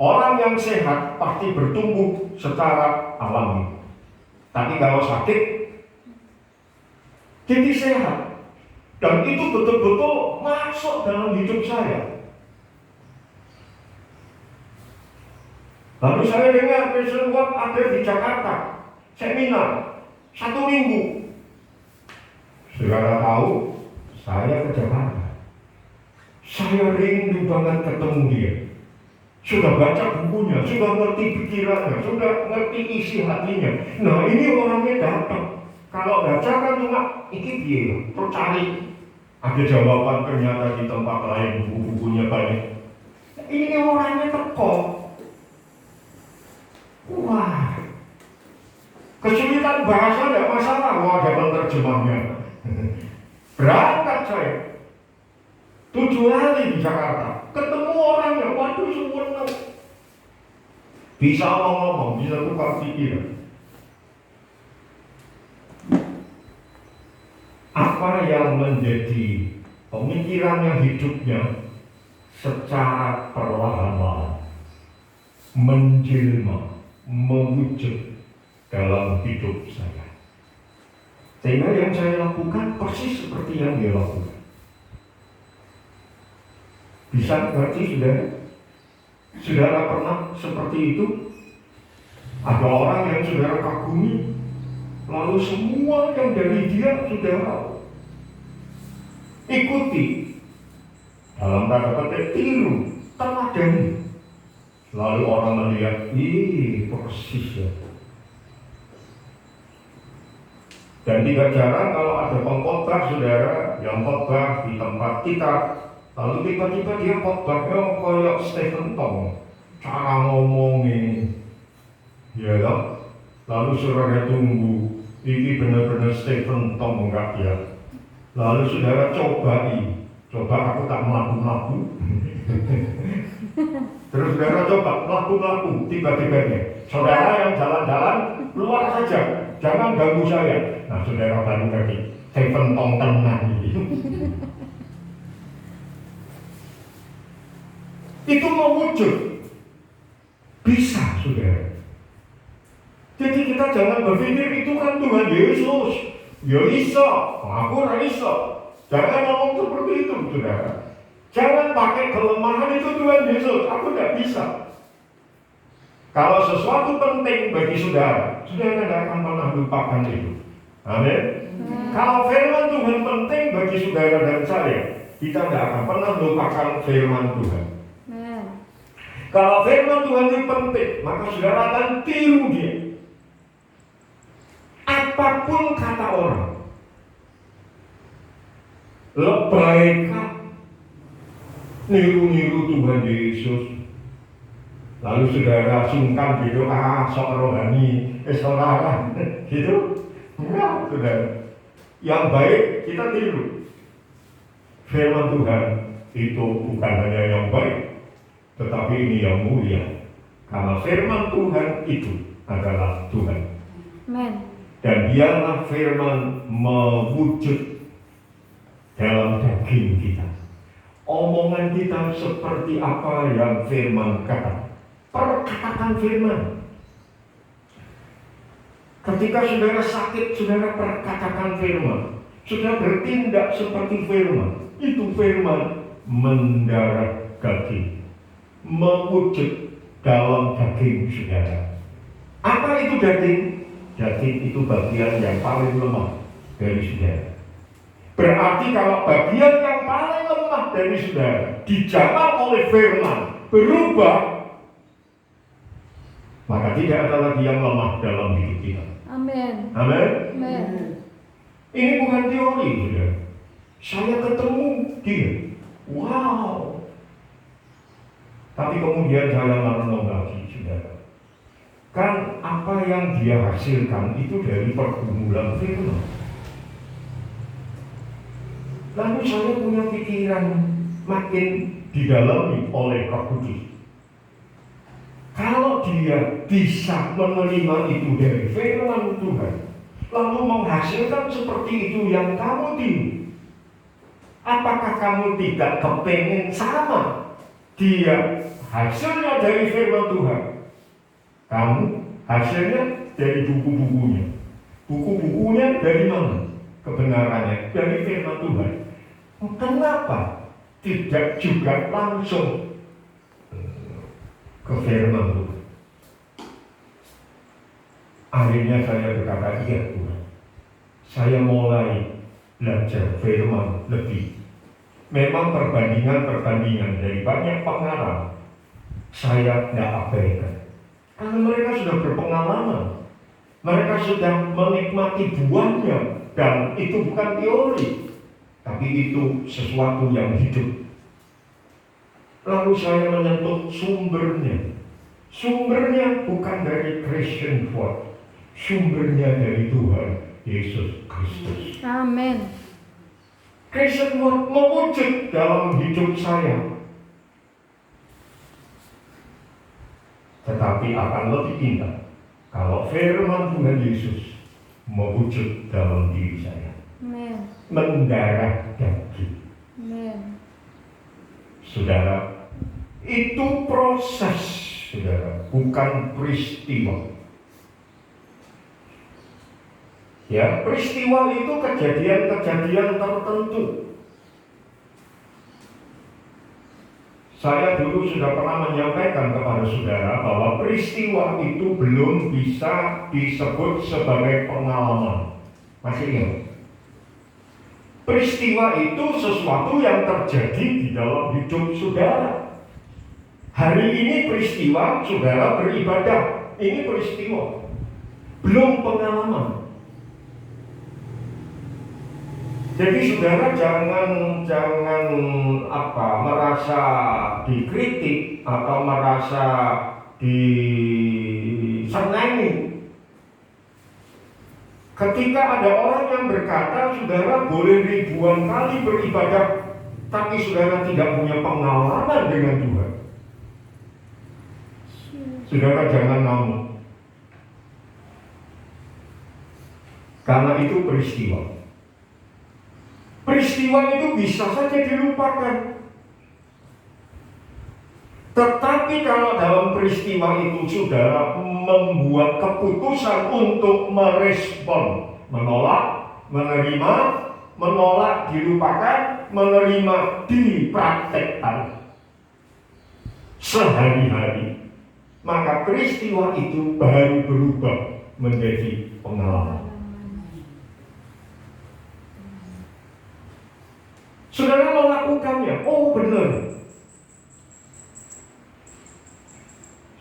Orang yang sehat pasti bertumbuh secara alami. Tapi kalau sakit, jadi sehat. Dan itu betul-betul masuk dalam hidup saya. Lalu saya dengar Kristen World ada di Jakarta, seminar 1 minggu. Saudara tahu, saya ke Jakarta. Saya rindu banget ketemu dia. Sudah baca bukunya, sudah ngerti pikirannya, sudah ngerti isi hatinya. Nah ini orangnya datang. Kalau baca kan cuma ini dia, terus cari. Ada jawaban ternyata di tempat lain, buku-bukunya banyak. Ini orangnya teko. Wah, kesulitan bahasa tidak masalah, wah ada penerjemahnya. Berangkat saya 7 hari di Jakarta, ketemu orangnya, waduh sempurna. Bisa ngomong, bisa tukar pikiran. Apa yang menjadi pemikirannya, hidupnya secara perlahan-lahan menjelma, mewujud dalam hidup saya. Sehingga yang saya lakukan persis seperti yang dia lakukan. Bisa ngerti saudara? Saudara pernah seperti itu? Ada orang yang saudara kagumi, lalu semua yang dari dia saudara ikuti, dalam tanda petik tiru, teladani. Lalu orang melihat, ih persis ya. Dan tidak jarang kalau ada pengkhotbah saudara yang khotbah di tempat kita, lalu tiba-tiba dia khotbahnya kayak Stephen Tong, cara ngomongnya, ya kan? Lalu saudara tunggu, ini benar-benar Stephen Tong enggak ya? Lalu saudara coba aku tak melaku-laku. Terus saudara coba melaku-laku tiba-tibanya. Saudara yang jalan-jalan keluar saja, jangan ganggu saya. Nah saudara baru ngerti, Stephen Tong tenang. Itu mewujud, bisa saudara. Jadi kita jangan berpikir itu kan Tuhan Yesus. Ya iso, aku ora iso. Jangan ngomong seperti itu saudara. Jangan pakai kelemahan itu Tuhan Yesus, aku tidak bisa. Kalau sesuatu penting bagi saudara, saudara tidak akan pernah lupakan itu. Amin. Kalau firman Tuhan penting bagi saudara dan saya, kita tidak akan pernah lupakan firman Tuhan. Kalau firman Tuhan itu penting, maka saudara akan tiru dia. Apapun kata orang, lebaykan, niru-niru Tuhan Yesus. Lalu saudara sungkan gitu, sok rohani, saudara, gitu. Enggak, saudara. Yang baik kita tiru. Firman Tuhan itu bukan hanya yang baik, tetapi ini yang mulia. Karena firman Tuhan itu adalah Tuhan. Amen. Dan biarlah firman mewujud dalam daging kita. Omongan kita seperti apa yang firman kata. Perkatakan firman. Ketika saudara sakit, saudara perkatakan firman. Saudara bertindak seperti firman. Itu firman mendarah daging, mewujud dalam daging saudara. Apa itu daging? Daging itu bagian yang paling lemah dari saudara. Berarti kalau bagian yang paling lemah dari saudara dijamah oleh firman, berubah, maka tidak ada lagi yang lemah dalam hidup kita. Amin. Amin. Amin. Ini bukan teori, saudara. Saya ketemu dia, wow. Tapi kemudian saya merenung lagi, saudara. Kan apa yang dia hasilkan itu dari pergumulan firman. Lalu saya punya pikiran makin didalami oleh Roh Kudus. Kalau dia bisa menerima itu dari firman Tuhan, lalu menghasilkan seperti itu yang kamu tiru, apakah kamu tidak kepengen sama dia hasilnya dari firman Tuhan. Kamu hasilnya dari buku-bukunya. Buku-bukunya dari mana? Kebenarannya dari firman Tuhan. Kenapa tidak juga langsung ke firman Tuhan? Akhirnya saya berkata, iya Tuhan, saya mulai belajar firman lebih. Memang perbandingan dari banyak pengarang saya tidak abaikan. Karena mereka sudah berpengalaman, mereka sudah menikmati buahnya, dan itu bukan teori, tapi itu sesuatu yang hidup. Lalu saya menyentuh sumbernya. Sumbernya bukan dari Christian Word, sumbernya dari Tuhan Yesus Kristus. Amin. Christian Word mewujud dalam hidup saya. Tetapi akan lebih indah kalau firman Tuhan Yesus mewujud dalam diri saya. Amin. Mendarah daging. Amin. Saudara, itu proses, saudara, bukan peristiwa. Ya, peristiwa itu kejadian-kejadian tertentu. Saya dulu sudah pernah menyampaikan kepada saudara bahwa peristiwa itu belum bisa disebut sebagai pengalaman. Masih ingat? Peristiwa itu sesuatu yang terjadi di dalam hidup saudara. Hari ini peristiwa saudara beribadah. Ini peristiwa, belum pengalaman. Jadi saudara jangan merasa dikritik atau merasa disenangi. Ketika ada orang yang berkata saudara boleh ribuan kali beribadah, tapi saudara tidak punya pengalaman dengan Tuhan, saudara jangan ngamuk. Karena itu peristiwa. Peristiwa itu bisa saja dilupakan. Tetapi kalau dalam peristiwa itu saudara membuat keputusan untuk merespon, menolak, menerima, menolak, dilupakan, menerima, dipraktekkan sehari-hari, maka peristiwa itu baru berubah menjadi pengalaman. Saudara melakukannya, oh benar.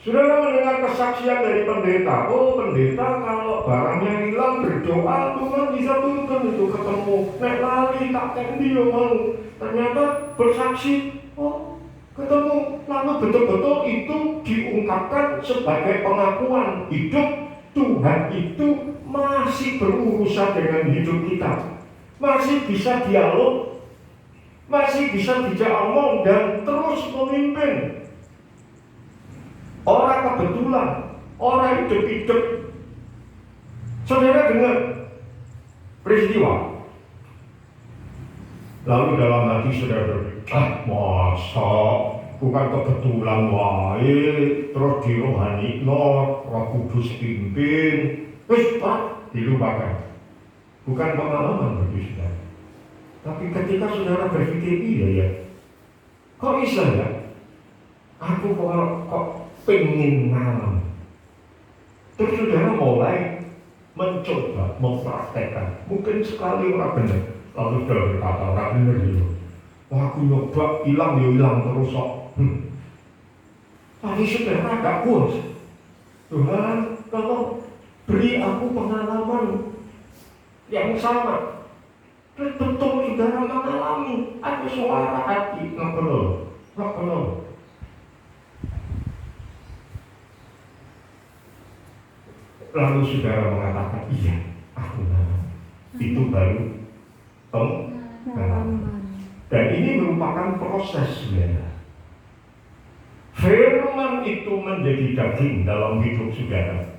Saudara mendengar kesaksian dari pendeta, oh pendeta kalau barangnya hilang berdoa Tuhan bisa turunkan itu ketemu. Nek lali tak kendi mau, ternyata bersaksi, oh ketemu. Lalu betul-betul itu diungkapkan sebagai pengakuan hidup Tuhan itu masih berurusan dengan hidup kita, masih bisa dialog, masih bisa dijak omong dan terus memimpin. Orang kebetulan, orang hidup-hidup. Saudara dengar peristiwa. Lalu dalam hati saudara berpikir, masa bukan kebetulan wae, terus dirohani Roh Kudus pimpin, wis Pak, dilupakan. Bukan pengalaman bagi saudara. Tapi ketika saudara berpikir, iya ya, kok bisa ya? Aku kok pengen ngalam. Terus saudara mulai mencoba, mempraktekkan. Mungkin sekali orang benar, lalu saudara berkata, orang benar ya. Wah aku nyoba, hilang terus kok. Tapi saudara gak puas. Tuhan, tolong beri aku pengalaman yang sama. Betul saudara mengalami ada suara hati nggak perlu. Lalu saudara mengatakan iya, aku mengalami. Itu baru pengalaman. Dan ini merupakan proses saudara. Firman itu menjadi daging dalam hidup saudara,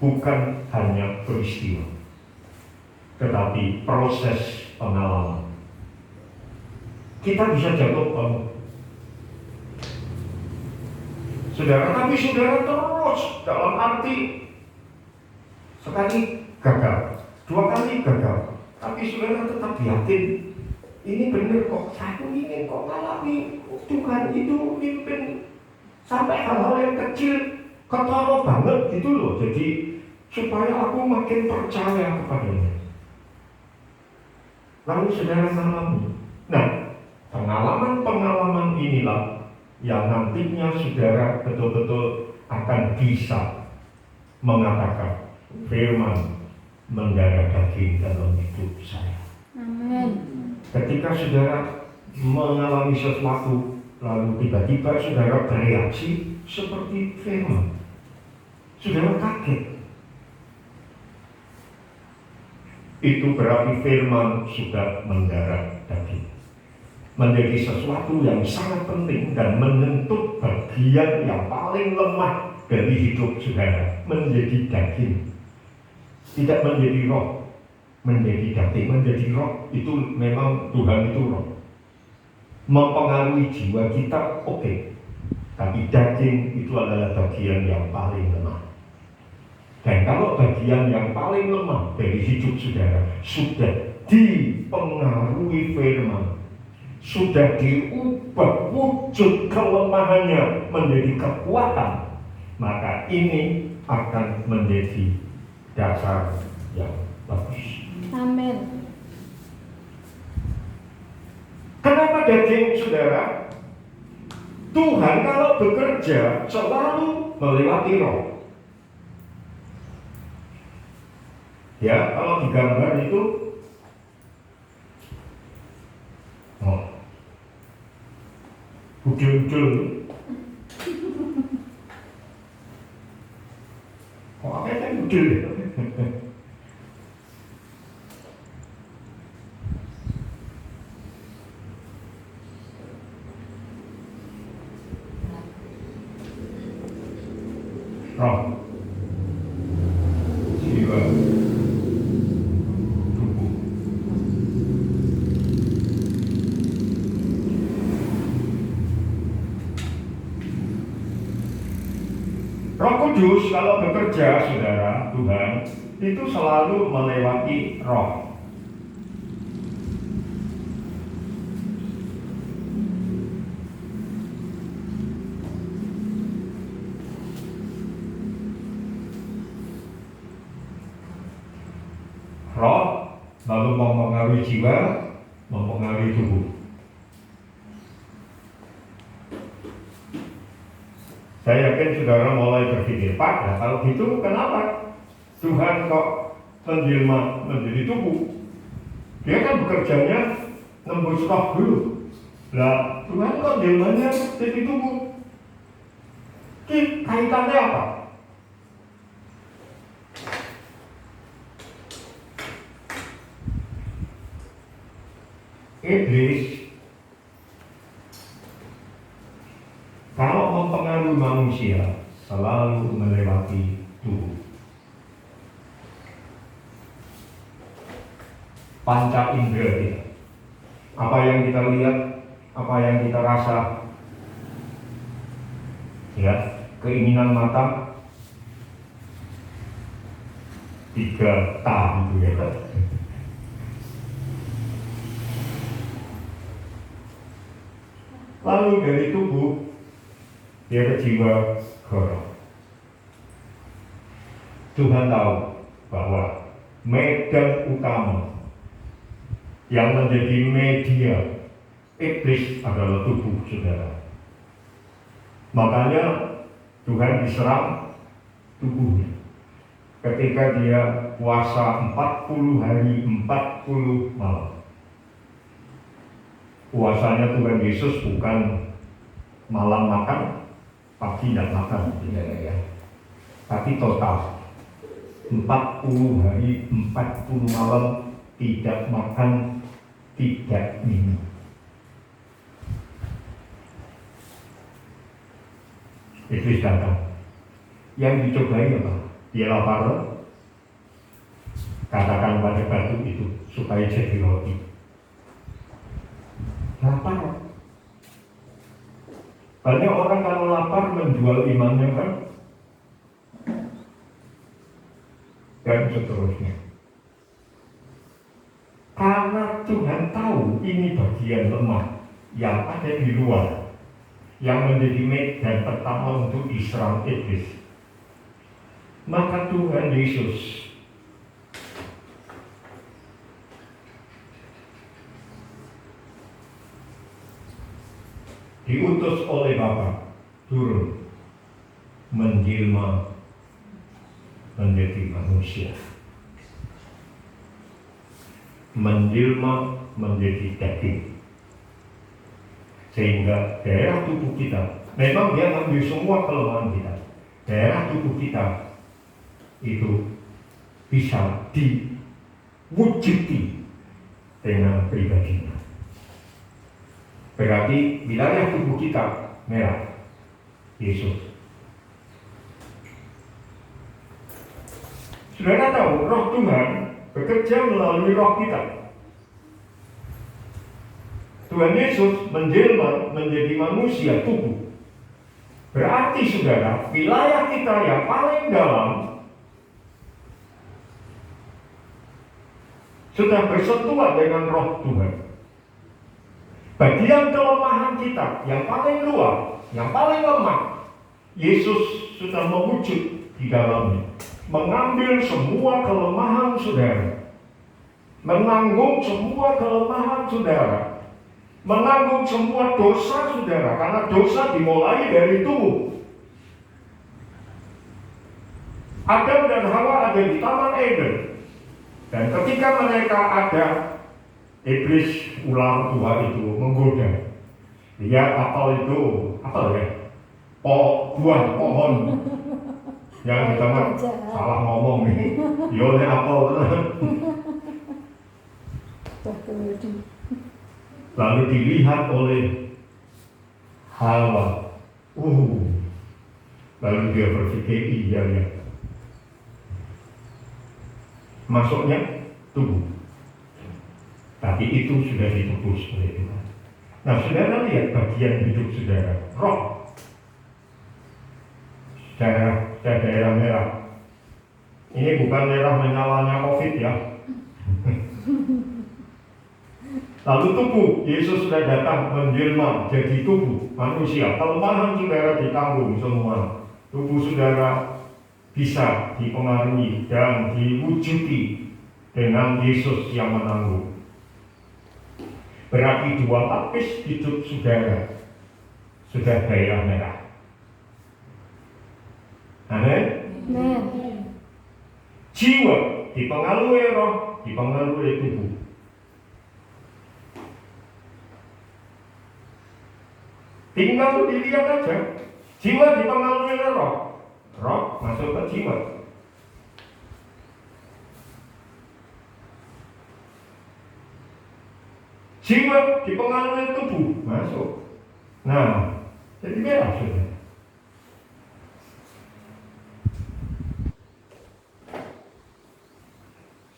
bukan hanya peristiwa, tetapi proses pengalaman. Kita bisa jatuh bangun. Saudara, tapi saudara terus dalam arti sekali gagal, 2 kali gagal, tapi saudara tetap yakin ini benar kok, saya ingin kok ngalami Tuhan itu pimpin sampai hal-hal yang kecil ketara banget gitu loh. Jadi supaya aku makin percaya kepadanya. Lalu saudara alami. Nah, pengalaman-pengalaman inilah yang nantinya saudara betul-betul akan bisa mengatakan firman mendarah daging dalam hidup saya. Amin. Ketika saudara mengalami sesuatu, lalu tiba-tiba saudara bereaksi seperti firman, saudara kaget. Itu berarti firman sudah mendarah daging, menjadi sesuatu yang sangat penting dan menyentuh bagian yang paling lemah dari hidup saudara, menjadi daging, tidak menjadi roh, menjadi daging, menjadi roh. Itu memang Tuhan itu roh, mempengaruhi jiwa kita, oke. Tapi daging itu adalah bagian yang paling lemah. Dan kalau bagian yang paling lemah dari hidup saudara sudah dipengaruhi firman, sudah diubah wujud kelemahannya menjadi kekuatan, maka ini akan menjadi dasar yang bagus. Amin. Kenapa daging, saudara? Tuhan kalau bekerja selalu melewati roh. Ya, kalau digambar itu budul-budul. Kok apa kan budul? Roh, jiwa, tubuh. Roh Kudus kalau bekerja, saudara, Tuhan itu selalu melewati roh. Roh lalu mempengaruhi jiwa, mempengaruhi tubuh. Saya yakin saudara mulai berpikir, Pak, nah kalau gitu kenapa Tuhan kok menjelma menjadi tubuh? Dia kan bekerjanya nembus roh dulu. Nah, Tuhan kok jelmanya jadi tubuh? Kaitannya apa? Iblis kalau mempengaruhi manusia selalu melewati tubuh. Panca indera kita, apa yang kita lihat, apa yang kita rasa, ya, keinginan mata, 3T itu ya. Lalu dari tubuh dia ke jiwa, ke roh. Tuhan tahu bahwa medan utama yang menjadi media iblis adalah tubuh saudara. Makanya Tuhan diserang tubuhnya ketika dia puasa 40 hari 40 malam. Puasanya Tuhan Yesus bukan malam makan, pagi tidak makan, ya. Tapi total 40 hari 40 malam tidak makan, tidak minum. Iblis datang. Yang dicobai apa? Dia lapar. Katakan pada batu itu supaya jadi roti. Lapar. Banyak orang kalau lapar menjual imannya kan, dan seterusnya. Karena Tuhan tahu ini bagian lemah yang ada di luar, yang menjadi medan pertama untuk diserang iblis. Maka Tuhan Yesus diutus oleh Bapa turun menjelma menjadi manusia, menjelma menjadi daging, sehingga daerah tubuh kita, memang dia mengambil semua kelemahan kita, daerah tubuh kita itu bisa diwujudi dengan pribadinya. Berarti wilayah tubuh kita merah, Yesus. Saudara tahu, roh Tuhan bekerja melalui roh kita. Tuhan Yesus menjelma menjadi manusia tubuh. Berarti saudara, wilayah kita yang paling dalam sudah bersentuhan dengan roh Tuhan. Bagian kelemahan kita yang paling luar, yang paling lemah, Yesus sudah mewujud di dalamnya, mengambil semua kelemahan saudara, menanggung semua kelemahan saudara, menanggung semua dosa saudara, karena dosa dimulai dari tubuh. Adam dan Hawa ada di Taman Eden, dan ketika mereka ada, iblis ular tua itu menggoda. Lihat apel itu, apel ya, buah pohon yang kita salah ngomong nih, yone apel. Lalu dilihat oleh Hawa, lalu dia berpikir iya ya, masuknya tubuh. Tapi itu sudah ditebus oleh Tuhan. Nah, saudara lihat bagian hidup saudara, roh. Daerah merah. Ini bukan merah menyalanya COVID ya. Lalu tubuh, Yesus sudah datang menjelma jadi tubuh manusia. Kelemahan saudara ditanggung semua. Tubuh saudara bisa dipengaruhi dan diwujudi dengan Yesus yang menanggung. Berarti dua lapis hidup saudara sudah daerah merah. Amin. Jiwa dipengaruhi roh, dipengaruhi tubuh. Tinggal dilihat aja. Jiwa dipengaruhi roh, roh masuk ke jiwa. Jiwa dipengaruhi tubuh, masuk. Nah, jadi merah sudah.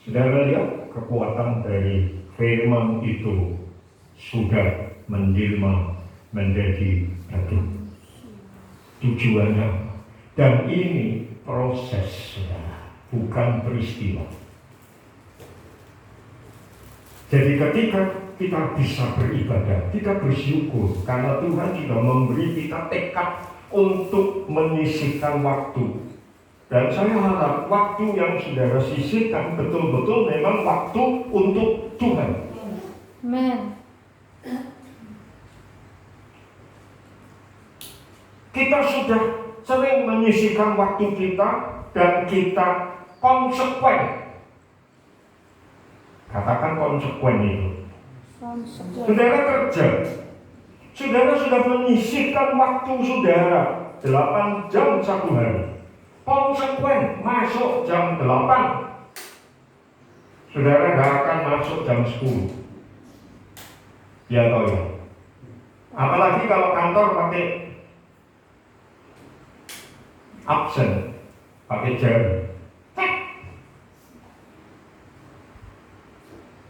Saudara lihat kekuatan dari firman itu sudah menjelma menjadi daging. Tujuannya, dan ini proses saudara, bukan peristiwa. Jadi ketika kita bisa beribadah, kita bersyukur karena Tuhan sudah memberi kita tekad untuk menyisihkan waktu. Dan saya harap waktu yang saudara sisihkan betul-betul memang waktu untuk Tuhan. Amen. Kita sudah sering menyisihkan waktu kita dan kita konsekuen. Katakan konsekuen itu. Saudara kerja, saudara sudah menyisihkan waktu saudara 8 jam satu hari. Konsekuen masuk jam 8. Saudara tidak akan masuk jam 10. Ya tahu ya. Apalagi kalau kantor pakai absen, pakai jam.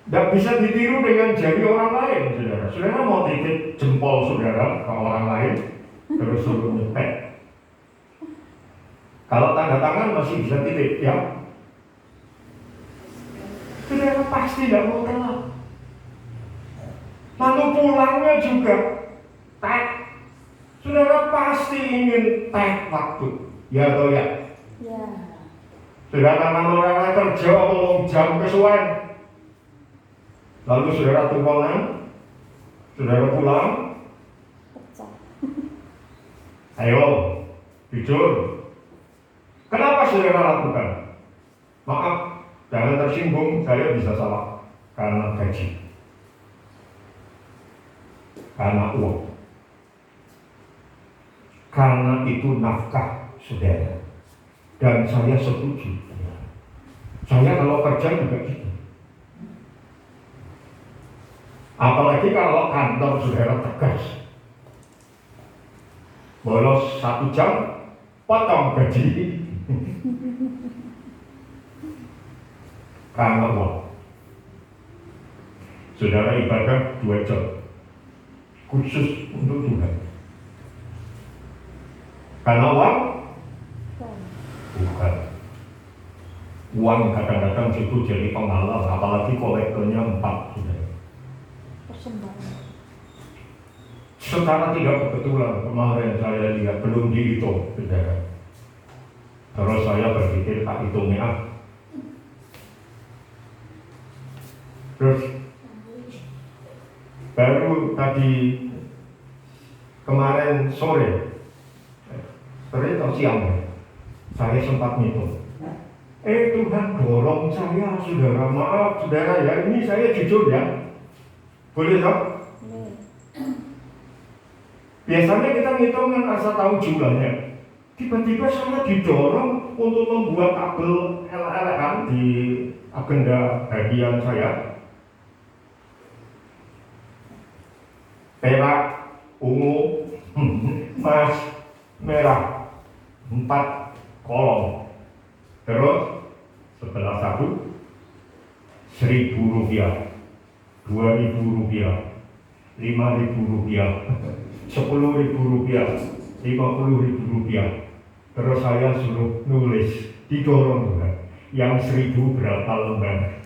Tidak bisa ditiru dengan jari orang lain, saudara. Saudara mau titip jempol saudara ke orang lain, terus suruh nyepet. Kalau tanda tangan masih bisa titik, ya. Saudara pasti tidak mau telat. Lalu pulangnya juga tag. Saudara pasti ingin tag waktu, ya atau ya? Ya. Saudara orang kerja ngomong jam kesuwen. Lalu saudara tunggongan, saudara pulang. Pecah. Ayo, jujur. Kenapa saudara lakukan? Maaf, jangan tersinggung, saya bisa salah. Karena gaji, karena uang, karena itu nafkah saudara. Dan saya setuju. Saya kalau kerja juga gitu. Apalagi kalau kantor saudara tegas. Bolos 1 jam, potong gaji. Karena uang. Saudara ibadah 2 jam khusus untuk Tuhan. Karena uang? Bukan. Uang kadang-kadang itu jadi penghalang, apalagi kolektornya 4 saudara. Persembahan. Secara tidak kebetulan kemarin saya lihat belum dihitung saudara. Terus saya berpikir tak hitungnya. Terus baru tadi kemarin sore atau siang saya sempat ngitung. Tuhan dorong saya saudara, maaf saudara ya, ini saya jujur ya. Boleh tak? Biasanya kita ngitung kan asal tahu jumlahnya. Tiba-tiba saya didorong untuk membuat tabel LLM di agenda harian saya. Perak, ungu, emas, merah, 4 kolom. Terus sebelah satu, Rp1.000, Rp2.000, Rp5.000, Rp10.000, Rp50.000. Terus saya suruh nulis, didorong juga. Yang 1.000 berapa lembar,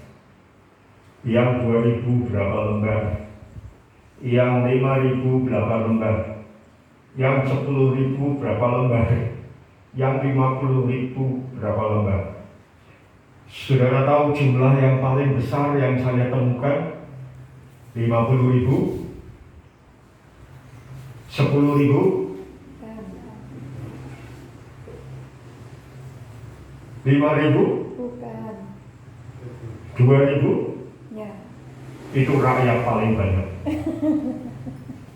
yang 2.000 berapa lembar, yang 5.000 berapa lembar, yang 10.000 berapa lembar, yang 50.000 berapa lembar. Saudara tahu jumlah yang paling besar yang saya temukan? 50.000, 10.000, 5.000, Bukan. 2.000. Ya. Itu rakyat paling banyak.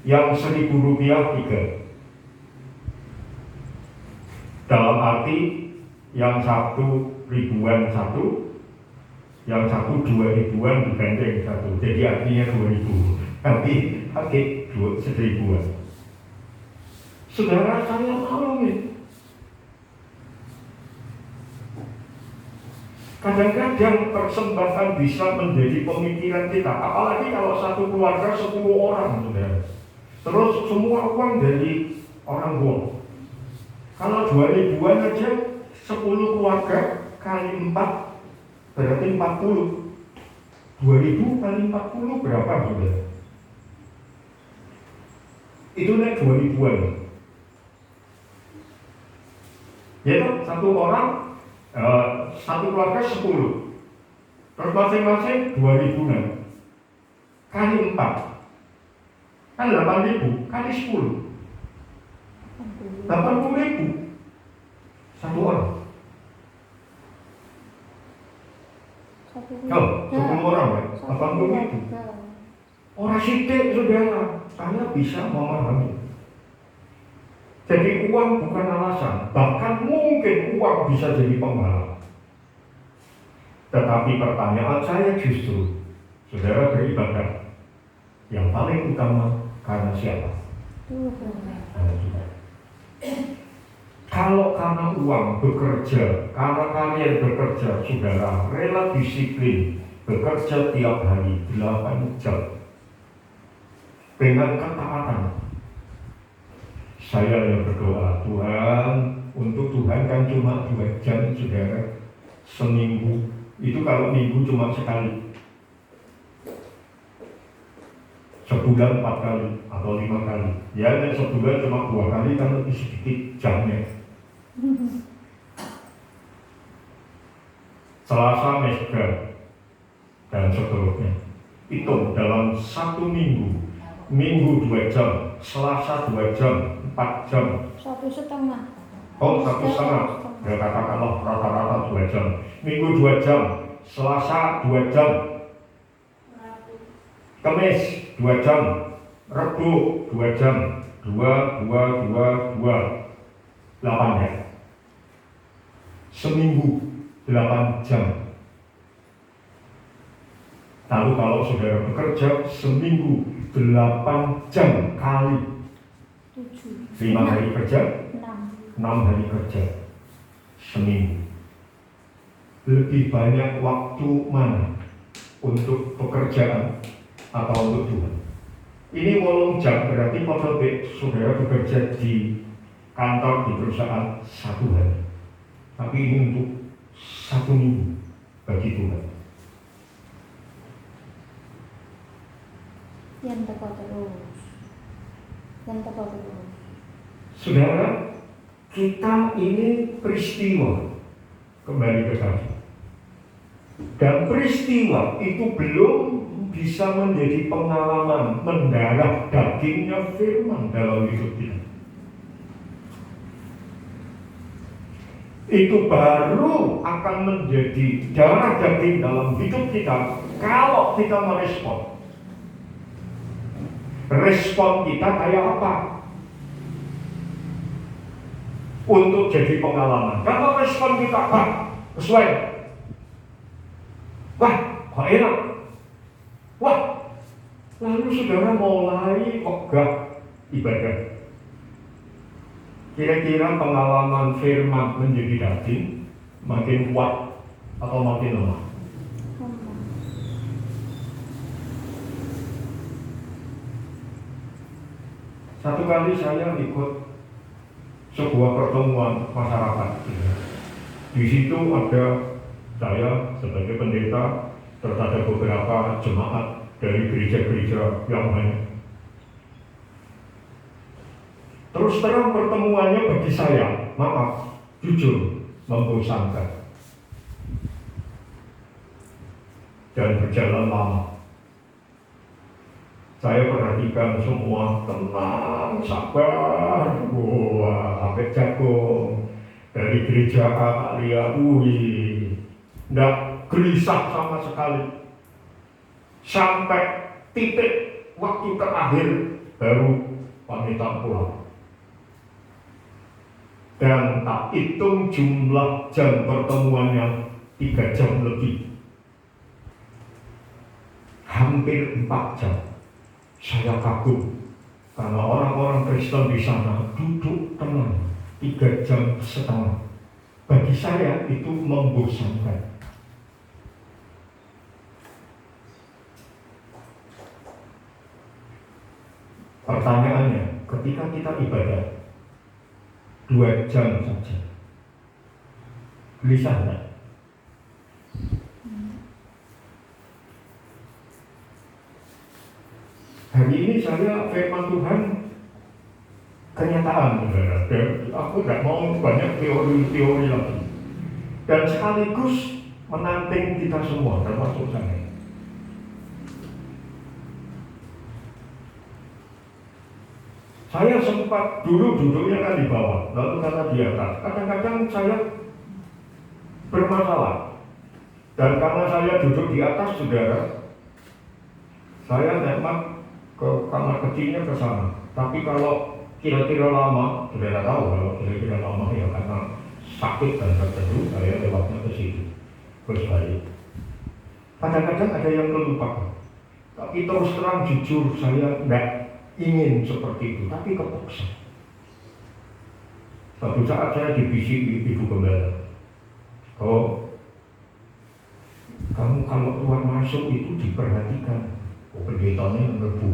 Yang Rp1.000 3. Dalam arti yang 1 ribuan 1, yang 1 2.000-an digandeng 1. Jadi artinya 2.000. Tapi pakai 1.000-an. Saudara saya malu nih. Kadang-kadang persembahan bisa menjadi pemikiran kita, apalagi kalau satu keluarga 10 orang, saudara. Terus semua uang dari orang tua. Kalau 2.000-an aja, 10 keluarga kali 4 berarti 40. 2.000 kali 40 berapa, saudara? Itu naik 2.000-an. Ya, satu orang. Satu keluarga 10, terus masing-masing 2.000-an kali 4 kan 8.000 kali 10 80.000 satu orang. Oh, 10 orang ya, 80.000. Orang sidik saudara, saya bisa memahami. Jadi uang bukan alasan, bahkan mungkin uang bisa jadi penghalang. Tetapi pertanyaan saya justru, saudara beribadah yang paling utama karena siapa? Karena Tuhan. Kalau karena uang bekerja, karena kalian bekerja, saudara rela disiplin, bekerja tiap hari 8 jam dengan ketaatan. Saya yang berdoa, Tuhan, untuk Tuhan kan cuma 2 jam, saudara, seminggu. Itu kalau minggu cuma sekali. Sebulan 4 kali atau 5 kali. Ya, dan sebulan cuma 2 kali kan lebih sedikit jamnya. Selasa, Mega, dan seterusnya. Itu dalam 1 minggu. Minggu 2 jam, Selasa 2 jam, 4 jam. 1,5. Oh, 1,5. Ya katakanlah rata-rata 2 jam. Minggu 2 jam, Selasa 2 jam, Kamis 2 jam, Rabu 2 jam, 2, 8 ya. Seminggu 8 jam. Lalu kalau saudara bekerja seminggu 8 jam kali 7. 5 hari kerja, 6 hari kerja seminggu. Lebih banyak waktu mana untuk pekerjaan atau untuk Tuhan? Ini 8 jam berarti pada saudara bekerja di kantor, di perusahaan 1 hari. Tapi ini untuk 1 minggu bagi Tuhan. Yang tepat terus. Saudara, kita ini peristiwa, kembali ke tadi. Dan peristiwa itu belum bisa menjadi pengalaman mendarah dagingnya firman dalam hidup kita. Itu baru akan menjadi darah daging dalam hidup kita kalau kita merespon. Respon kita kayak apa? Untuk jadi pengalaman. Kalau respon kita sesuai, wah, kok enak, wah, lalu saudara mulai ogah ibadah. Kira-kira pengalaman firman menjadi daging makin kuat atau makin lemah? Satu kali saya ikut sebuah pertemuan masyarakat. Di situ ada saya sebagai pendeta, terus ada beberapa jemaat dari gereja-gereja yang banyak. Terus terang pertemuannya bagi saya, maaf, jujur, membosankan dan berjalan lama. Saya perhatikan semua tenang, sabar, wah, sampai jagung dari gereja A lihat, tidak gelisah sama sekali. Sampai titik waktu terakhir baru pamitan pulang. Dan tak hitung jumlah jam pertemuannya 3 jam lebih, hampir 4 jam. Saya kagum karena orang-orang Kristen di sana duduk tenang 3,5 jam. Bagi saya itu membosankan. Pertanyaannya, ketika kita ibadah 2 jam saja, gelisah enggak? Hari ini saya firman Tuhan kenyataan, saudara. Dan aku tidak mau banyak teori-teori lagi. Dan sekaligus menantang kita semua, termasuk saya. Saya sempat dulu duduknya kan di bawah, lalu karena di atas. Kadang-kadang saya bermasalah. Dan karena saya duduk di atas, saudara, saya memang ke kamar kecilnya ke sana. Tapi kalau kira-kira lama, saudara tahu kalau kira-kira lama ya karena sakit dan tertentu, saya lewatnya ke situ. Terus balik. Kadang-kadang ada yang kelupaan. Tapi terus terang jujur saya tidak ingin seperti itu, tapi kepaksa. Suatu saat saya dibisik ibu gembala, oh, kamu kalau Tuhan masuk itu diperhatikan. Oh, pendetanya ngebu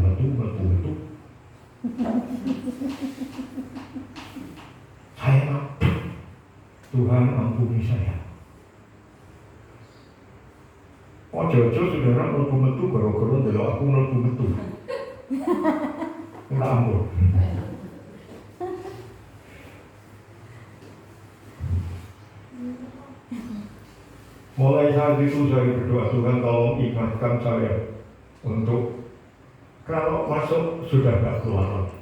itu. Saya ngabuk. Tuhan ampuni saya. Ojo-ojo saudara mlebu metu gara-gara ndelok aku mlebu metu. Ora ampun. Mulai saat itu saya berdoa, Tuhan tolong ingatkan saya untuk kalau masuk sudah gak keluar lagi.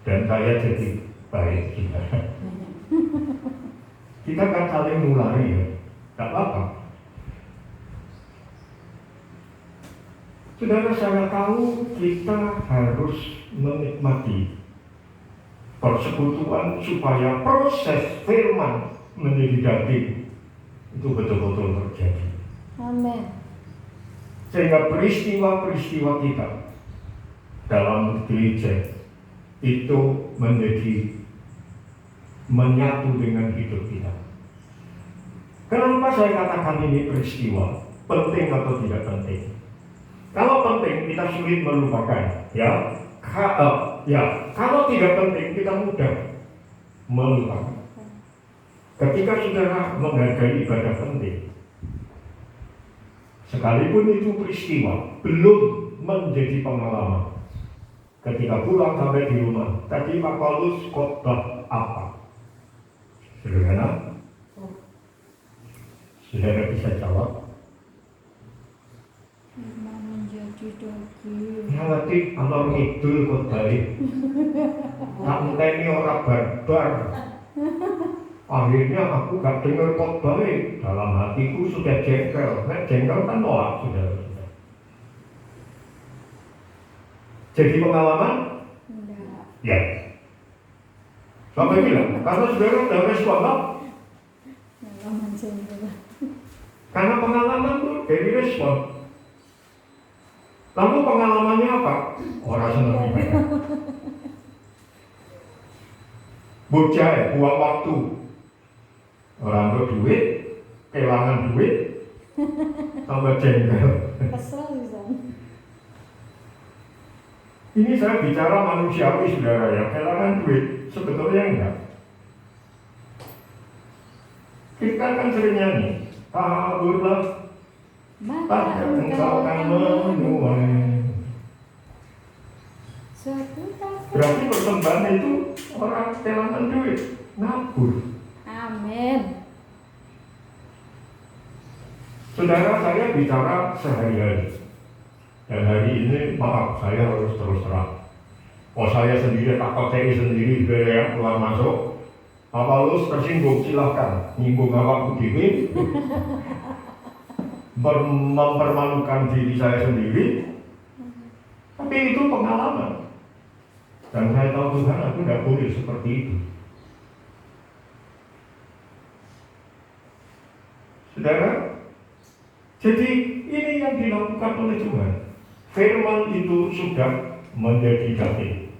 Dan saya jadi baik juga. Kita kan saling nulari ya, gak apa-apa. Saudara, saya tahu kita harus menikmati persekutuan supaya proses firman menjadi daging itu betul-betul terjadi. Amin. Sehingga peristiwa-peristiwa kita dalam gereja itu menjadi menyatu dengan hidup kita. Kenapa saya katakan ini peristiwa? Penting atau tidak penting? Kalau penting kita sulit melupakan, ya. Kalau tidak penting kita mudah melupakan. Ketika saudara menghargai ibadah penting, sekalipun itu peristiwa belum menjadi pengalaman. Ketika pulang sampai di rumah, tadi Pak Paulus khotbah apa? Sederhana? Saudara bisa jawab? Firman menjadi daging. Ngerti alor ngidul khotbah. Tak enteni ora barbar. Akhirnya aku gak dengar khotbah, dalam hatiku sudah jengkel. Nek jengkel kan nolak, saudara. Jadi pengalaman? Enggak. Ya. Sampai bilang, karena saudara sudah respon, Pengalaman jengkel. karena pengalaman itu dari respon. Lalu pengalamannya apa? Orang senang ibadah. Bocah buang waktu. Orang berduit, kehilangan duit, tambah jengkel. Kesel bisa. Ini saya bicara manusiawi, saudara, ya. Kehilangan duit, sebetulnya enggak. Kita kan sering nyanyi, taburlah, Maka engkau akan menuai. Berarti persembahan itu orang kehilangan duit, nabur. Amin. Saudara, saya bicara sehari-hari. Dan hari ini, maaf, saya harus terus terang. Oh, saya sendiri, tak KTI sendiri, biaya yang keluar masuk. Pak Paulus tersinggung, silahkan. Nyinggung awakku diri. Mempermalukan diri saya sendiri. Tapi itu pengalaman. Dan saya tahu Tuhan, aku tidak boleh seperti itu. Saudara, jadi ini yang dilakukan oleh Tuhan. Firman itu sudah menjadi daging,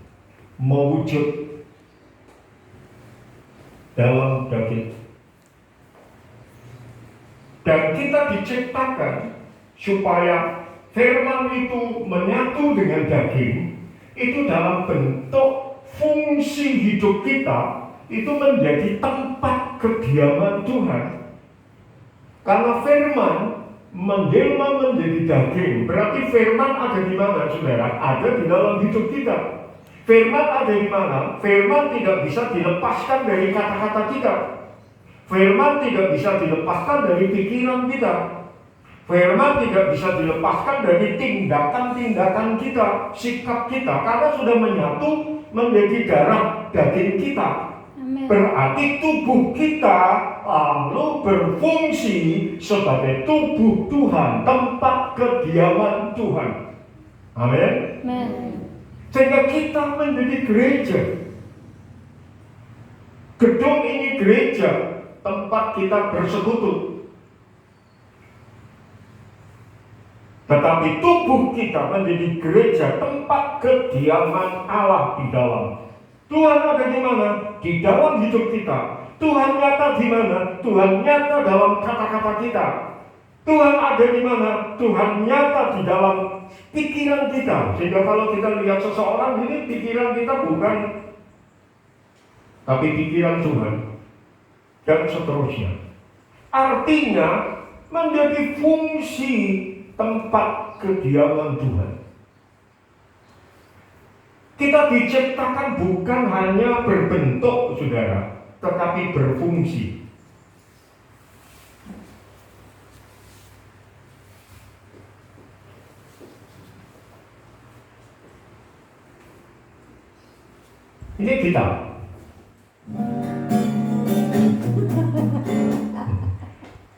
mewujud dalam daging. Dan kita diciptakan supaya firman itu menyatu dengan daging, itu dalam bentuk fungsi hidup kita, itu menjadi tempat kediaman Tuhan. Karena firman menjelma menjadi daging, berarti firman ada di mana, saudara? Ada di dalam hidup kita. Firman ada di mana? Firman tidak bisa dilepaskan dari kata-kata kita. Firman tidak bisa dilepaskan dari pikiran kita. Firman tidak bisa dilepaskan dari tindakan-tindakan kita, sikap kita, karena sudah menyatu menjadi darah daging kita. Amin. Berarti tubuh kita lalu berfungsi sebagai tubuh Tuhan, tempat kediaman Tuhan. Amin. Amin. Sehingga kita menjadi gereja. Gedung ini gereja, tempat kita bersekutu. Tetapi tubuh kita menjadi gereja, tempat kediaman Allah di dalam. Tuhan ada di mana? Di dalam hidup kita. Tuhan nyata di mana? Tuhan nyata dalam kata-kata kita. Tuhan ada di mana? Tuhan nyata di dalam pikiran kita. Sehingga kalau kita lihat seseorang ini, pikiran kita bukan, tapi pikiran Tuhan. Dan seterusnya. Artinya menjadi fungsi tempat kediaman Tuhan. Kita diciptakan bukan hanya berbentuk, saudara, tetapi berfungsi. Ini kita.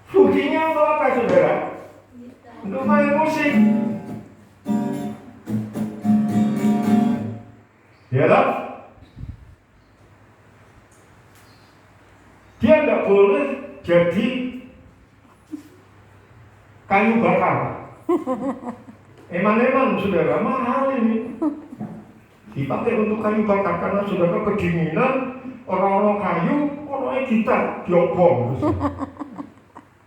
Fungsinya untuk apa, saudara? Untuk main musik. Ya kan? Dia tidak boleh jadi kayu bakar. Eman-eman, saudara, mahal ini. Dipakai untuk kayu bakar karena saudara kedinginan, orang-orang kayu, orangnya gitar, diobong.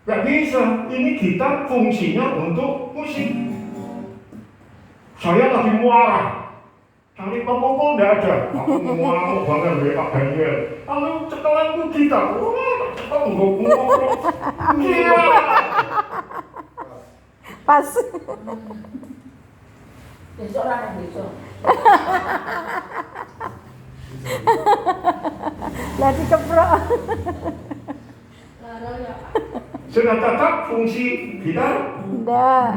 Gak bisa, ini gitar fungsinya untuk musik. Saya lagi muarah, cari pemukul tidak ada. Aku mau banget dari Pak Daniel. Lalu cekelanku gitar, cekel ngomong. Gila. Pas. Besok lah, besok. Lah dikeprok. Sudah cocok fungsi gitar? Ndak.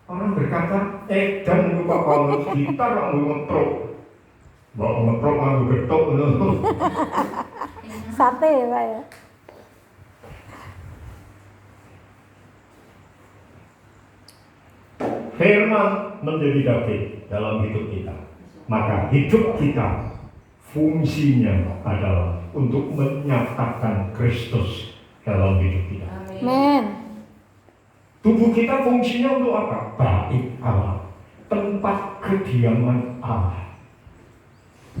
Orang berkata, dan lupa kalau gitar nggak mau ngetrok. Bawa ngetrok nggak getok. Sate Pak ya. Firman menjadi daging dalam hidup kita. Maka hidup kita fungsinya adalah untuk menyatakan Kristus dalam hidup kita. Amin. Tubuh kita fungsinya untuk apa? Bait Allah, tempat kediaman Allah.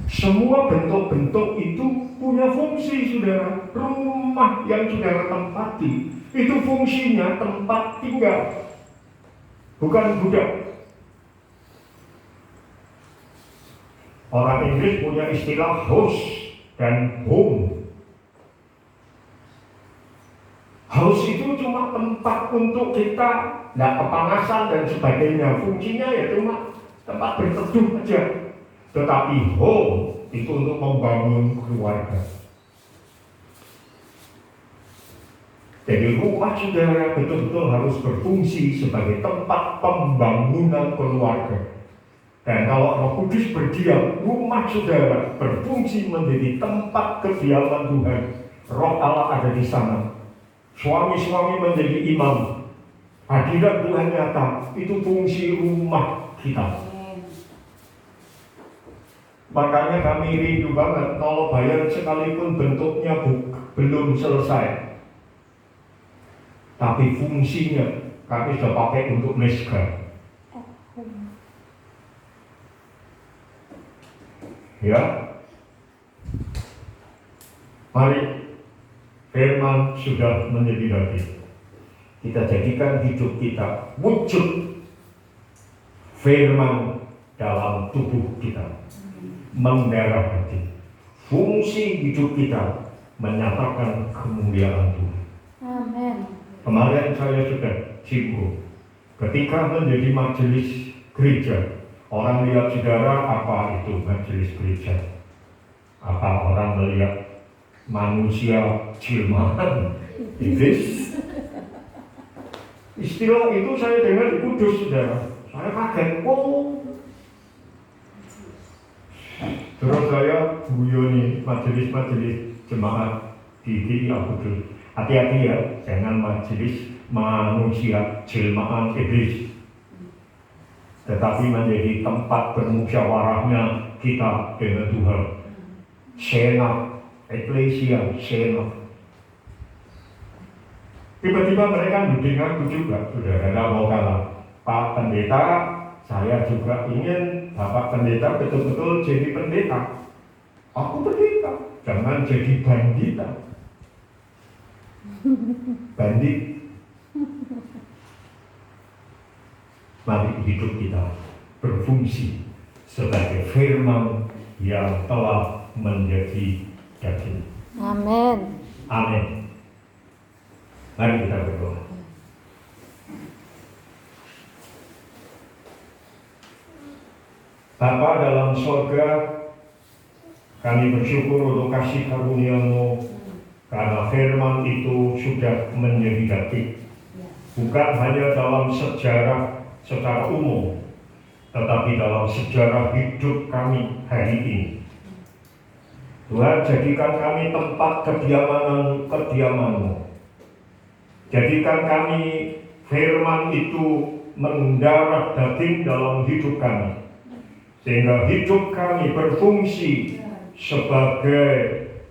Semua bentuk-bentuk itu punya fungsi, saudara. Rumah yang saudara tempati itu fungsinya tempat tinggal, bukan budak. Orang Inggris punya istilah house dan home. House itu cuma tempat untuk kita nggak kepanasan dan sebagainya. Fungsinya ya cuma tempat berteduh aja. Tetapi home itu untuk membangun keluarga. Jadi rumah saudara betul-betul harus berfungsi sebagai tempat pembangunan keluarga. Dan kalau Roh Kudus berdiam, rumah saudara berfungsi menjadi tempat kediaman Tuhan. Roh Allah ada di sana. Suami-suami menjadi imam. Hadirat Tuhan nyata, itu fungsi rumah kita. Makanya kami rindu banget kalau bayar sekalipun bentuknya belum selesai, tapi fungsinya kami sudah pakai untuk mesga. Ya, mari firman sudah menjadi daging. Kita jadikan hidup kita wujud firman dalam tubuh kita. Mendarah hati. Fungsi hidup kita menyatakan kemuliaan Tuhan. Amin. Kemarin saya sudah singgung, ketika menjadi majelis gereja, orang lihat saudara, apa itu majelis gereja? Apa orang melihat manusia jelmaan iblis? Istilah itu saya dengar di Kudus, saudara. Saya kaget, terus saya guyoni majelis-majelis jemaat di GI Al-Qudus. Hati-hati ya, jangan majelis manusia jelmaan iblis, tetapi menjadi tempat bermusyawarahnya kita dengan Tuhan. Senat, eklesia, senat. Tiba-tiba mereka nuding aku juga, saudara, tidak mau kalah. Pak Pendeta, saya juga ingin Bapak Pendeta betul-betul jadi pendeta. Aku pendeta, jangan jadi bandita. Bandit. Mari hidup kita berfungsi sebagai firman yang telah menjadi daging. Amin. Amin. Mari kita berdoa. Bapa dalam surga, kami bersyukur untuk kasih karunia-Mu karena firman itu sudah menjadi daging. Bukan hanya dalam sejarah secara umum, tetapi dalam sejarah hidup kami hari ini. Tuhan, jadikan kami tempat kediaman-Mu. Jadikan kami firman itu mendarah daging dalam hidup kami, sehingga hidup kami berfungsi sebagai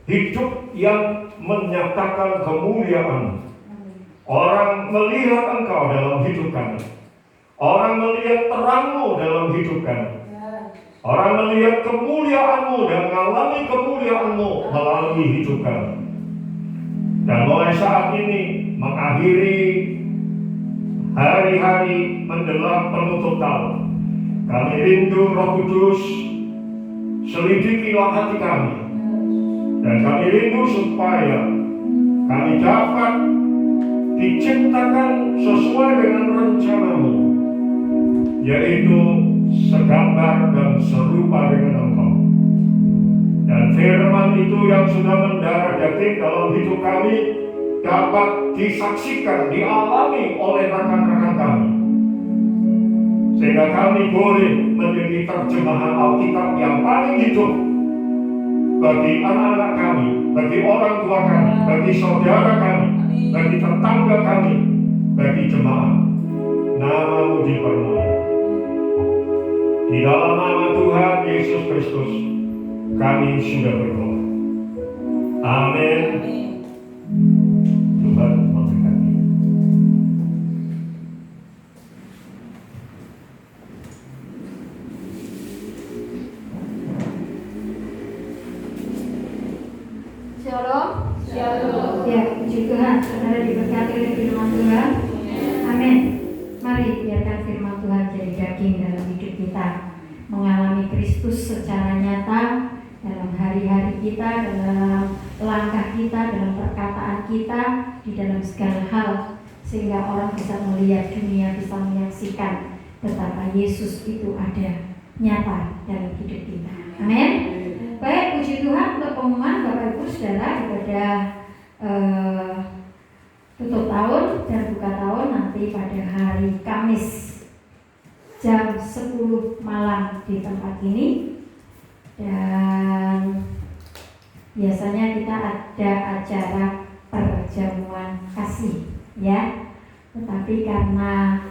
hidup yang menyatakan kemuliaan. Orang melihat Engkau dalam hidup kami. Orang melihat terang-Mu dalam hidup kami. Orang melihat kemuliaan-Mu dan mengalami kemuliaan-Mu melalui hidup kami. Dan mulai saat ini mengakhiri hari-hari menjelang penutup tahun, kami rindu Roh Kudus selidikilah hati kami. Dan kami rindu supaya kami dapat diciptakan sesuai dengan rencana-Mu, yaitu segambar dan serupa dengan Engkau. Dan firman itu yang sudah mendarah daging dalam hidup kami dapat disaksikan, dialami oleh rekan-rekan kami, sehingga kami boleh menjadi terjemahan Alkitab yang paling hidup bagi anak-anak kami, bagi orang tua kami, bagi saudara kami, bagi tetangga kami, bagi jemaat. Nama-Mu dipermuliakan. Di dalam nama Tuhan Yesus Kristus kami sudah berdoa. Amin. Tuhan memberkati. Shalom. Shalom. Ya, puji Tuhan, saudara diberkati oleh firman Tuhan. Amin. Mari biarkan firman Tuhan jadi daging dalam hidup kita, mengalami Kristus secara nyata dalam hari-hari kita, dalam langkah kita, dalam perkataan kita, di dalam segala hal, sehingga orang bisa melihat, dunia bisa menyaksikan betapa Yesus itu ada nyata dalam hidup kita. Amin. Baik, puji Tuhan untuk pengumuman Bapak Ibu Saudara ibadah tutup tahun dan buka tahun nanti pada hari Kamis jam 10 malam di tempat ini. Dan biasanya kita ada acara perjamuan kasih, ya. Tetapi karena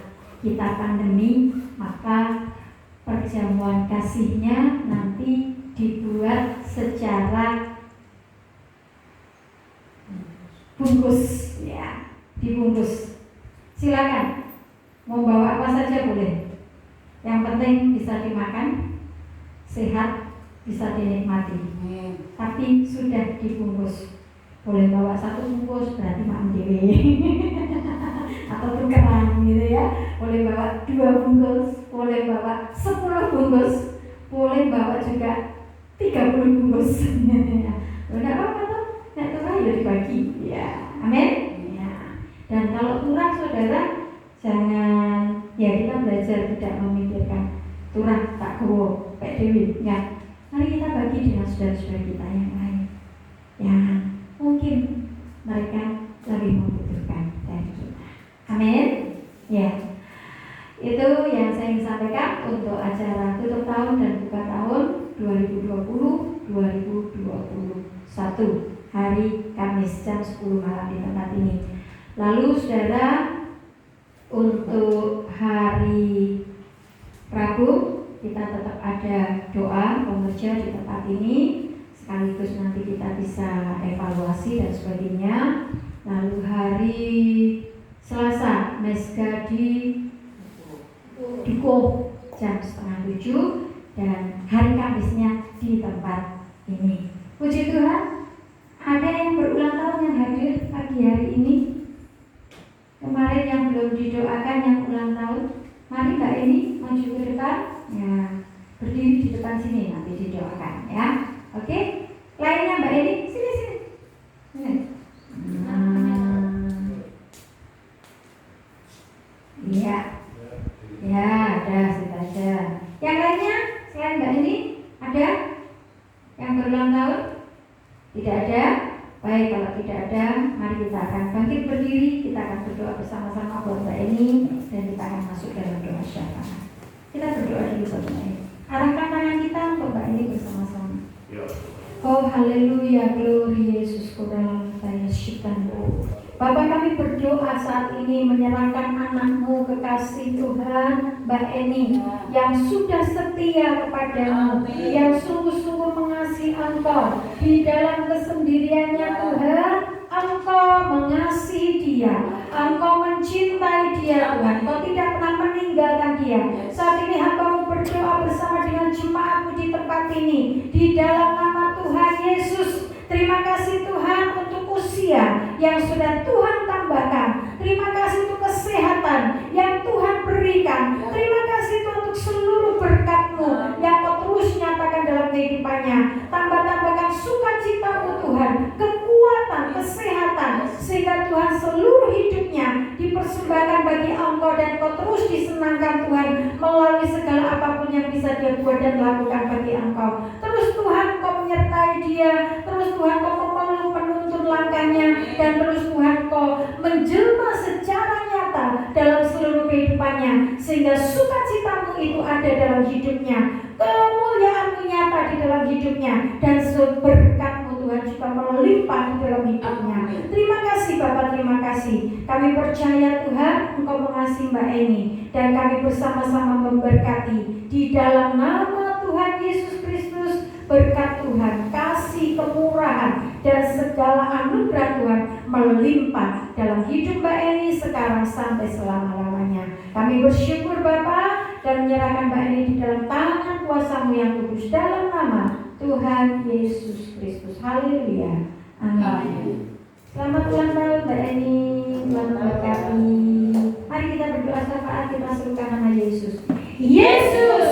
kita pandemi, maka perjamuan kasihnya nanti dibuat secara bungkus, ya, dibungkus. Silakan mau bawa apa saja boleh. Yang penting bisa dimakan, sehat, bisa dinikmati. Tapi sudah dibungkus. Boleh bawa satu bungkus berarti makan dewe. Atau tukeran gitu ya. Boleh bawa 2 bungkus, boleh bawa 10 bungkus, boleh bawa juga 30 bungkus. Enggak apa-apa tuh. Nek turah ya dibagi. Ya. Amin. Ya. Dan kalau turah saudara jangan, ya kita belajar tidak memikirkan turah tak gowo pek dewi, enggak. Mari kita bagi dengan saudara-saudara kita yang lain yang mungkin mereka lebih membutuhkan dari kita. Amin. Ya. Itu yang saya ingin sampaikan untuk acara tutup tahun dan buka tahun 2020-2021 hari Kamis jam 10 malam di tempat ini. Lalu saudara, untuk hari Rabu kita tetap ada doa pengerja di tempat ini, sekaligus nanti kita bisa evaluasi dan sebagainya. Lalu hari Selasa Mesga di Duko jam 6:30 dan hari Kamisnya di tempat ini. Puji Tuhan, ada yang berulang tahun yang hadir pagi hari ini. Kemarin menuju ke depan. Ya, berdiri di depan sini nanti didoakan ya. Oke? Lainnya Mbak Eni, sini. Iya. Ya, sudah ada. Yang lainnya selain Mbak Eni ada yang berulang tahun? Tidak ada. Baik, kalau tidak ada, mari kita akan bangkit berdiri. Kita akan berdoa bersama-sama buat Mbak Eni dan kita akan masuk dalam doa syafaat. Kita berdoa dulu buat Mbak Eni. Arahkan tangan kita untuk Mbak Eni bersama-sama. Oh haleluya, glory Yesus, kodalam saya syukur. Bapak, kami berdoa saat ini menyerahkan anakmu kekasih Tuhan Mbak Eni yang sudah setia kepadamu, yang sungguh-sungguh mengasihi Engkau di dalam kesendiriannya Tuhan. Engkau mengasihi dia, Engkau mencintai dia Tuhan, Engkau tidak pernah meninggalkan dia. Saat ini hamba-Mu berdoa bersama dengan jemaat-Mu di tempat ini, di dalam nama Tuhan Yesus. Terima kasih Tuhan untuk usia yang sudah Tuhan tambahkan. Terima kasih untuk kesehatan yang Tuhan berikan. Terima kasih Tuhan untuk seluruh berkat-Mu yang Kau terus nyatakan dalam kehidupannya. Tambahkan sukacita-Mu Tuhan, kekuatan, kesehatan, sehingga Tuhan seluruh hidupnya dipersembahkan bagi Engkau dan Kau terus disenangkan Tuhan melalui segala apapun yang bisa dia buat dan lakukan bagi Engkau. Terus Tuhan Kau menyertai dia, terus Tuhan Kau menuntun langkahnya, dan terus Tuhan Kau menjelma secara nyata dalam seluruh kehidupannya, sehingga sukacita-Mu itu ada dalam hidupnya, kemuliaan-Mu nyata di dalam hidupnya, dan berkat-Mu Tuhan juga melimpah di dalam hidupnya. Terima kasih Bapak, terima kasih. Kami percaya Tuhan Engkau mengasihi Mbak Eni, dan kami bersama-sama memberkati di dalam nama Tuhan Yesus Kristus. Berkat Tuhan, kasih, kemurahan, dan segala anugerah Tuhan melimpah dalam hidup Mbak Eni sekarang sampai selama-lamanya. Kami bersyukur Bapa dan menyerahkan Mbak Eni di dalam tangan kuasa-Mu yang kudus dalam nama Tuhan Yesus Kristus. Haleluya. Amin. Selamat ulang tahun Mbak Eni, Tuhan memberkati. Mari kita berdoa syafaat, kita serukan nama Yesus. Yesus,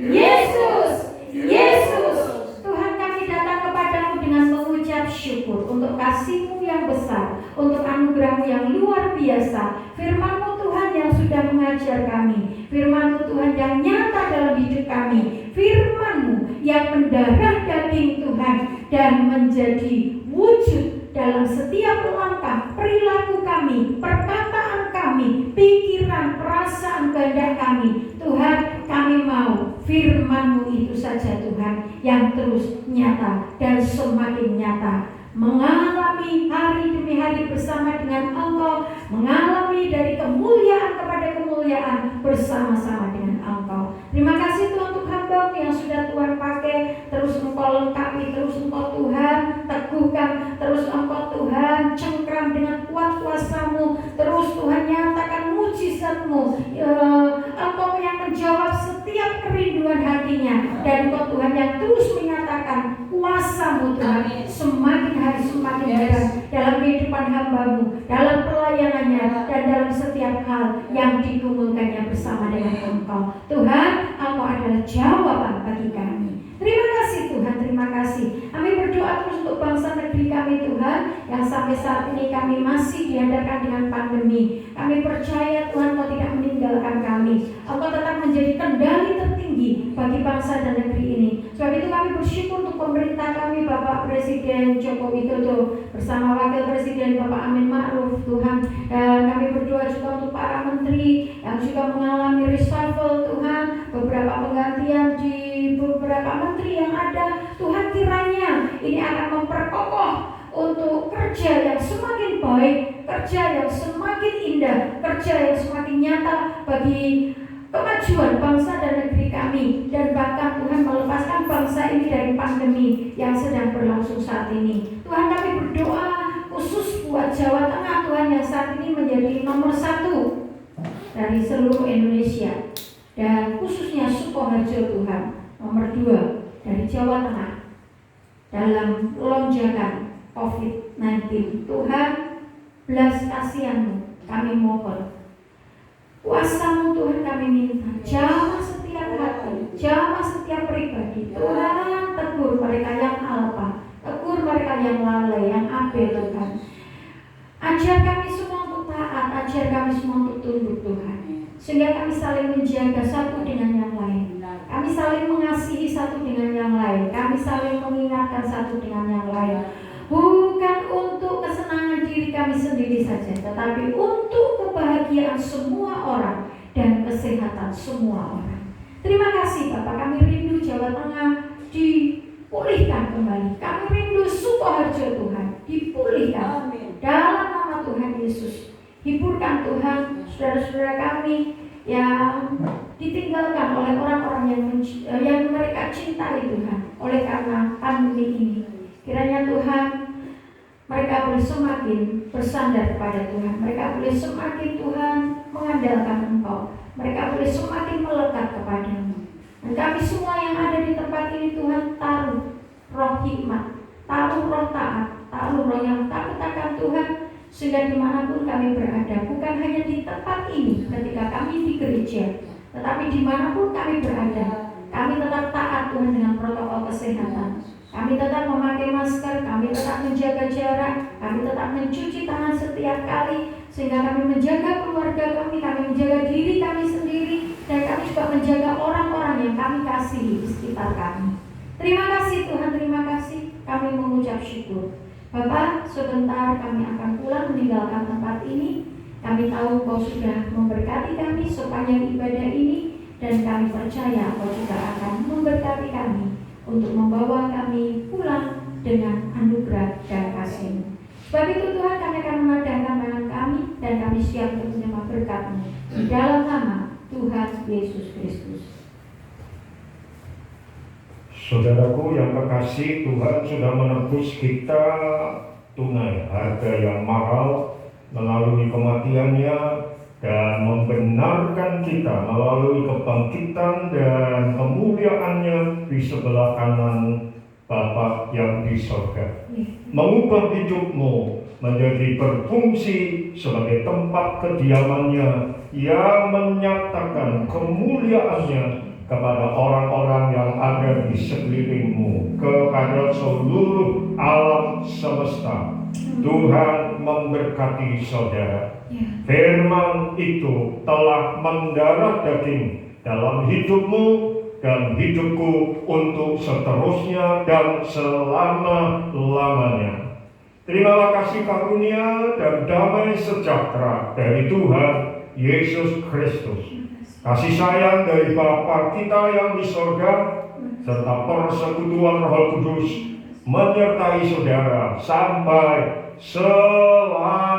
Yesus, Yesus. Tuhan, kami datang kepadamu dengan mengucap syukur untuk kasih-Mu yang besar, untuk anugerah-Mu yang luar biasa. Firman-Mu Tuhan yang sudah mengajar kami, Firman-Mu Tuhan yang nyata dalam hidup kami, Firman-Mu yang mendarah daging Tuhan dan menjadi wujud dalam setiap langkah perilaku kami, perkataan kami, pikiran, perasaan, kehendak kami. Tuhan, kami mau Firman-Mu itu saja Tuhan yang terus nyata dan semakin nyata, mengalami hari demi hari bersama dengan Engkau, mengalami dari kemuliaan kepada kemuliaan bersama-sama dengan Engkau. Terima kasih Tuhan untuk hamba-Mu yang sudah Tuhan pakai, terus Engkau lengkapi, terus Engkau Tuhan teguhkan, terus Engkau Tuhan cengkram dengan kuat kuasa-Mu, terus Tuhan nyatakan mujizat-Mu, Engkau yang menjawab setiap kerinduan hatinya, dan Engkau Tuhan yang terus menyatakan kuasa-Mu Tuhan semakin hari semakin hebat dalam kehidupan hamba-Mu, dalam pelayanannya, dan dalam setiap hal yang digumulkannya bersama dengan Engkau. Tuhan, Engkau adalah jawaban bagi kami. Terima kasih Tuhan, terima kasih. Kami berdoa terus untuk bangsa negeri kami Tuhan, yang sampai saat ini kami masih dihadapkan dengan pandemi. Kami percaya Tuhan Kau tidak meninggalkan kami. Engkau tetap menjadi kendali tertinggi bagi bangsa dan negeri ini. Sebab itu kami bersyukur untuk pemerintah kami, Bapak Presiden Joko Widodo bersama Wakil Presiden Bapak Amin Ma'ruf Tuhan. Dan kami berdoa juga untuk para menteri yang juga mengalami reshuffle Tuhan, beberapa penggantian di beberapa menteri yang ada. Tuhan, kiranya ini akan memperkokoh untuk kerja yang semakin baik, kerja yang semakin indah, kerja yang semakin nyata bagi kemajuan bangsa dan negeri kami, dan bahkan Tuhan melepaskan bangsa ini dari pandemi yang sedang berlangsung saat ini. Tuhan, kami berdoa khusus buat Jawa Tengah Tuhan, yang saat ini menjadi nomor 1 dari seluruh Indonesia, dan khususnya Sukoharjo Tuhan nomor 2 dari Jawa Tengah dalam lonjakan COVID-19. Tuhan, belas kasihan-Mu kami mohon, kuasa-Mu Tuhan kami minta, jamah hati, jamah setiap pribadi. Tuhan, tegur mereka yang alpa, tegur mereka yang lalai, yang abe Tuhan. Ajar kami semua untuk taat, ajar kami semua untuk tunduk Tuhan. Sehingga kami saling menjaga satu dengan yang lain. Kami saling mengasihi satu dengan yang lain. Kami saling mengingatkan satu dengan yang lain. Bukan untuk kesenangan diri kami sendiri saja, tetapi untuk kebahagiaan semua orang dan kesehatan semua orang. Terima kasih Bapak, kami rindu Jawa Tengah dipulihkan kembali. Kami rindu Sukoharjo Tuhan dipulihkan. Dalam nama Tuhan Yesus, hiburkan Tuhan saudara-saudara kami yang ditinggalkan oleh orang-orang yang mereka cintai Tuhan oleh karena pandemi ini. Kiranya Tuhan, mereka boleh semakin bersandar kepada Tuhan. Mereka boleh semakin Tuhan mengandalkan Engkau. Mereka boleh semakin melekat kepadamu. Dan kami semua yang ada di tempat ini Tuhan, taruh roh hikmat, taruh roh taat, taruh roh yang takut akan Tuhan. Sehingga dimanapun kami berada, bukan hanya di tempat ini ketika kami di gereja, tetapi dimanapun kami berada, kami tetap taat Tuhan dengan protokol kesehatan. Kami tetap memakai masker, kami tetap menjaga jarak, kami tetap mencuci tangan setiap kali, sehingga kami menjaga keluarga kami menjaga diri kami sendiri, dan kami juga menjaga orang-orang yang kami kasihi di sekitar kami. Terima kasih Tuhan, terima kasih. Kami mengucap syukur. Bapak, sebentar kami akan pulang meninggalkan tempat ini. Kami tahu Kau sudah memberkati kami sepanjang ibadah ini, dan kami percaya Kau juga akan memberkati kami untuk membawa kami pulang dengan anugerah dan kasih-Mu. Sebab itu Tuhan, kami akan menadahkan tangan kami dan kami siap untuk menerima berkat-Mu di dalam nama Tuhan Yesus Kristus. Saudaraku yang kekasih, Tuhan sudah menebus kita tunai harga yang mahal melalui kematiannya dan membenarkan kita melalui kebangkitan dan kemuliaannya di sebelah kanan Bapa yang di sorga. Mengubah hidupmu menjadi berfungsi sebagai tempat kediamannya yang menyatakan kemuliaannya kepada orang-orang yang ada di sekelilingmu, kepada seluruh alam semesta. Tuhan memberkati saudara. Firman itu telah mendarah daging dalam hidupmu dan hidupku untuk seterusnya dan selama-lamanya. Terimalah kasih karunia dan damai sejahtera dari Tuhan Yesus Kristus, kasih sayang dari Bapa kita yang di sorga, serta persekutuan Roh Kudus menyertai saudara sampai selamanya.